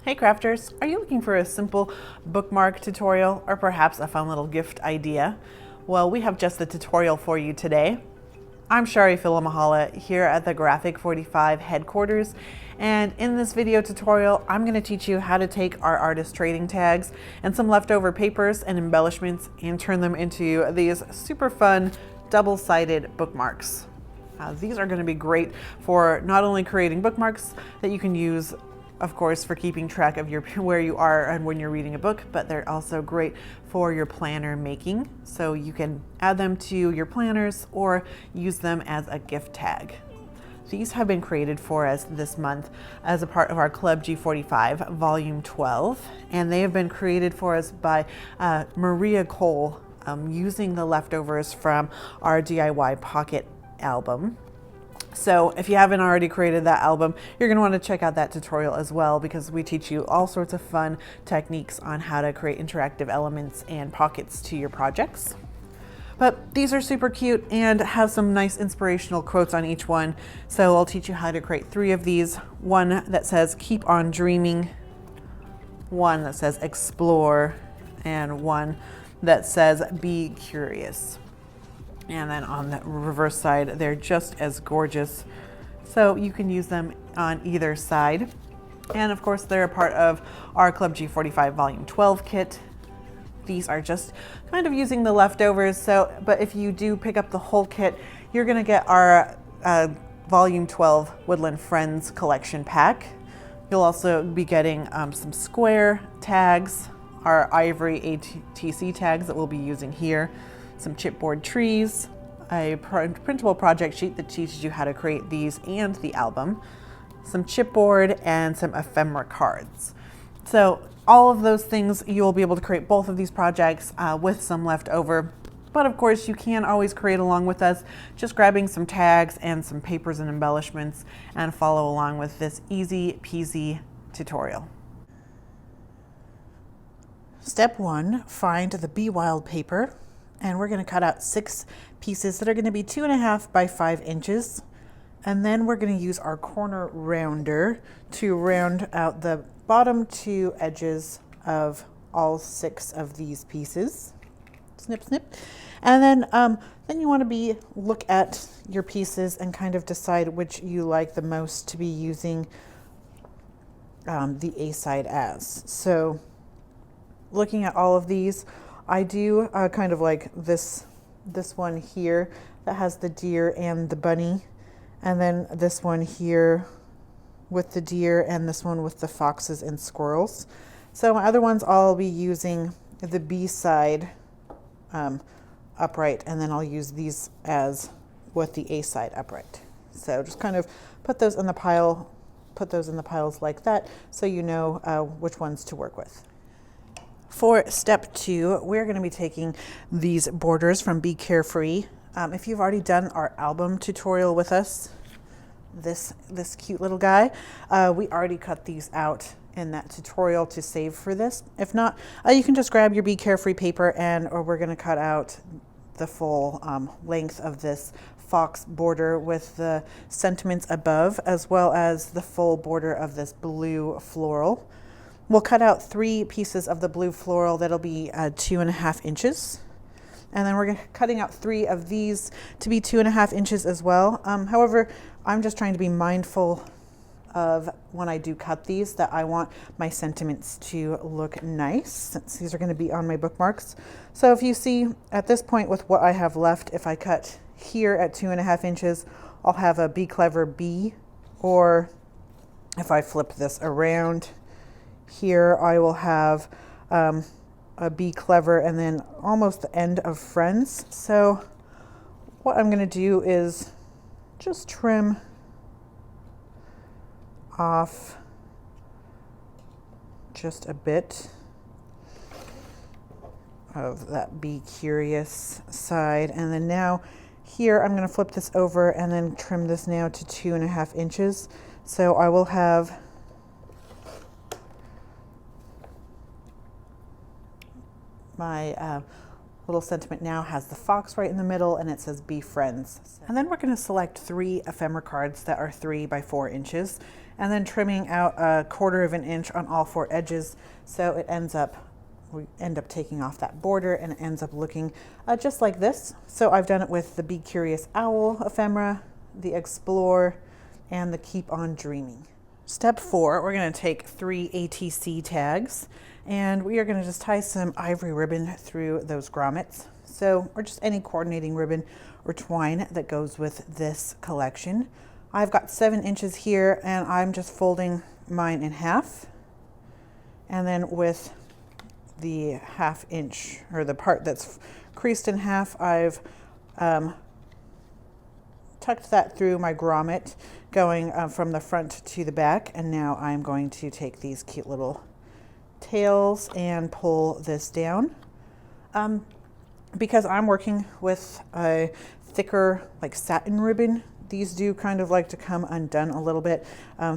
Hey crafters, are you looking for a simple bookmark tutorial or perhaps a fun little gift idea? Well, we have just the tutorial for you today. I'm Charee Filimoehala here at the Graphic45 headquarters, and in this video tutorial I'm going to teach you how to take our artist trading tags and some leftover papers and embellishments and turn them into these super fun double-sided bookmarks. These are going to be great for not only creating bookmarks that you can use, of course, for keeping track of where you are and when you're reading a book, but they're also great for your planner making. So you can add them to your planners or use them as a gift tag. These have been created for us this month as a part of our Club G45 Volume 12, and they have been created for us by Maria Cole using the leftovers from our DIY Pocket album. So if you haven't already created that album, you're going to want to check out that tutorial as well, because we teach you all sorts of fun techniques on how to create interactive elements and pockets to your projects. But these are super cute and have some nice inspirational quotes on each one. So I'll teach you how to create 3 of these. One that says keep on dreaming, one that says explore, and one that says be curious. And then on the reverse side, they're just as gorgeous. So you can use them on either side. And of course, they're a part of our Club G45 Volume 12 kit. These are just kind of using the leftovers. But if you do pick up the whole kit, you're gonna get our Volume 12 Woodland Friends collection pack. You'll also be getting some square tags, our Ivory ATC tags that we'll be using here, some chipboard trees, a printable project sheet that teaches you how to create these and the album, some chipboard, and some ephemera cards. So all of those things, you'll be able to create both of these projects with some left over. But of course, you can always create along with us, just grabbing some tags and some papers and embellishments, and follow along with this easy peasy tutorial. Step 1, find the Be Wild paper. And we're going to cut out 6 pieces that are going to be 2.5 by 5 inches. And then we're going to use our corner rounder to round out the bottom 2 edges of all 6 of these pieces. Snip, snip. And then you want to look at your pieces and kind of decide which you like the most to be using the A side as. So looking at all of these, I do kind of like this one here that has the deer and the bunny, and then this one here with the deer, and this one with the foxes and squirrels. So my other ones, I'll be using the B side upright, and then I'll use these as with the A side upright. So just kind of put those in the piles like that, so you know which ones to work with. For step 2, we're going to be taking these borders from Be Carefree. If you've already done our album tutorial with us, this cute little guy, we already cut these out in that tutorial to save for this. If not, you can just grab your Be Carefree paper, or we're going to cut out the full length of this fox border with the sentiments above, as well as the full border of this blue floral. We'll cut out 3 pieces of the blue floral that'll be 2.5 inches. And then we're cutting out 3 of these to be 2.5 inches as well. However, I'm just trying to be mindful of when I do cut these that I want my sentiments to look nice, since these are going to be on my bookmarks. So if you see at this point with what I have left, if I cut here at 2.5 inches, I'll have a Be Clever B, or if I flip this around, here I will have a Be Clever, and then almost the end of Friends. So what I'm going to do is just trim off just a bit of that Be Curious side. And then now here I'm going to flip this over and then trim this now to 2.5 inches. So I will have my little sentiment now has the fox right in the middle, and it says be friends. And then we're going to select 3 ephemera cards that are 3 by 4 inches, and then trimming out 1/4 of an inch on all 4 edges, so it ends up, we end up taking off that border, and it ends up looking just like this. So I've done it with the Be Curious Owl ephemera, the Explore, and the Keep On Dreaming. Step 4, we're going to take 3 ATC tags, and we are going to just tie some ivory ribbon through those grommets. So, or just any coordinating ribbon or twine that goes with this collection. I've got 7 inches here, and I'm just folding mine in half. And then with the 1/2 inch, or the part that's creased in half, I've tucked that through my grommet, going from the front to the back. And now I'm going to take these cute little tails and pull this down. Because I'm working with a thicker, like satin ribbon, these do kind of like to come undone a little bit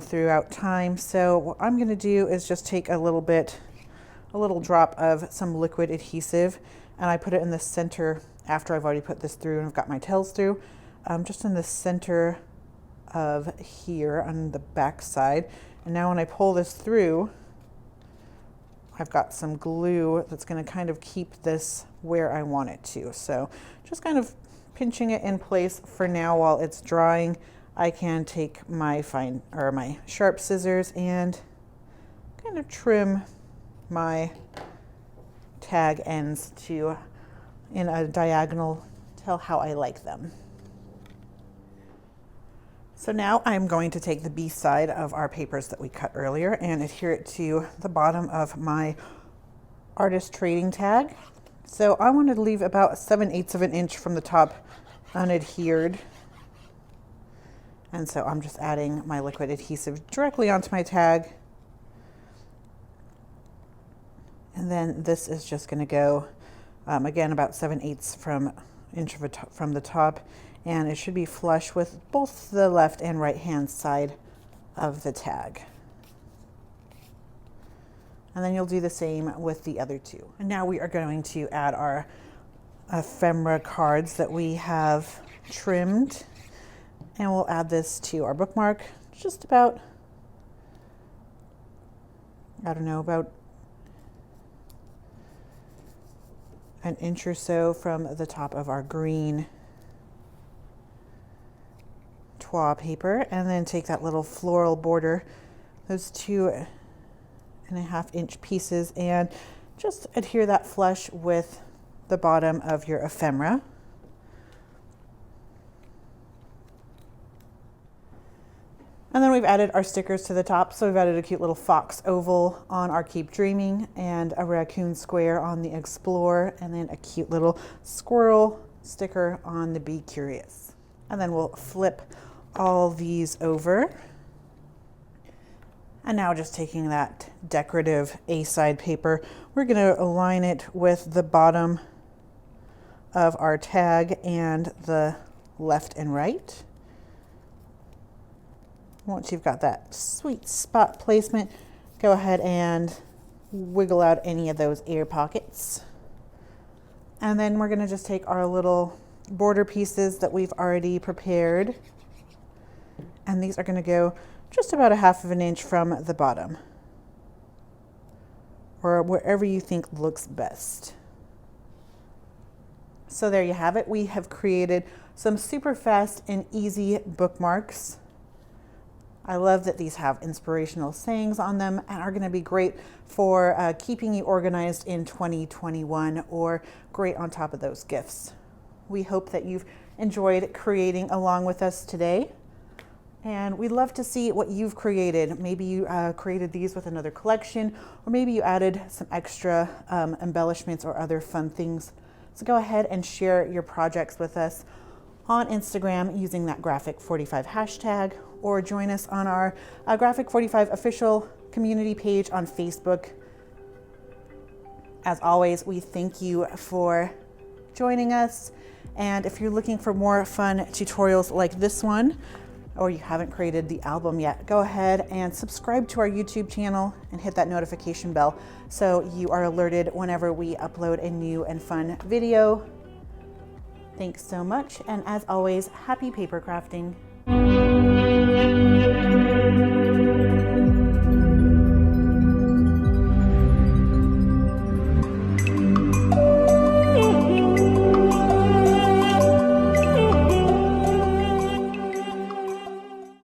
throughout time. So what I'm going to do is just take a little drop of some liquid adhesive, and I put it in the center after I've already put this through and I've got my tails through, just in the center of here on the back side. And now when I pull this through, I've got some glue that's going to kind of keep this where I want it to. So just kind of pinching it in place for now while it's drying. I can take my my sharp scissors and kind of trim my tag ends to in a diagonal, tell how I like them. So now I'm going to take the B side of our papers that we cut earlier and adhere it to the bottom of my artist trading tag. So I wanted to leave about 7/8 of an inch from the top unadhered. And so I'm just adding my liquid adhesive directly onto my tag. And then this is just going to go, again, about 7/8 from the top. And it should be flush with both the left and right hand side of the tag. And then you'll do the same with the other 2. And now we are going to add our ephemera cards that we have trimmed. And we'll add this to our bookmark, just about, I don't know, about an inch or so from the top of our green twa paper, and then take that little floral border, those 2.5 inch pieces, and just adhere that flush with the bottom of your ephemera. And then we've added our stickers to the top. So we've added a cute little fox oval on our Keep Dreaming, and a raccoon square on the Explore, and then a cute little squirrel sticker on the Be Curious. And then we'll flip all these over. And now just taking that decorative A-side paper, we're going to align it with the bottom of our tag and the left and right. Once you've got that sweet spot placement, go ahead and wiggle out any of those air pockets. And then we're going to just take our little border pieces that we've already prepared, and these are going to go just about 1/2 of an inch from the bottom, or wherever you think looks best. So there you have it. We have created some super fast and easy bookmarks. I love that these have inspirational sayings on them and are going to be great for keeping you organized in 2021, or great on top of those gifts. We hope that you've enjoyed creating along with us today. And we'd love to see what you've created. Maybe you created these with another collection, or maybe you added some extra embellishments or other fun things. So go ahead and share your projects with us on Instagram using that Graphic45 hashtag, or join us on our Graphic45 official community page on Facebook. As always, we thank you for joining us. And if you're looking for more fun tutorials like this one, or you haven't created the album yet, go ahead and subscribe to our YouTube channel and hit that notification bell so you are alerted whenever we upload a new and fun video. Thanks so much, and as always, happy paper crafting.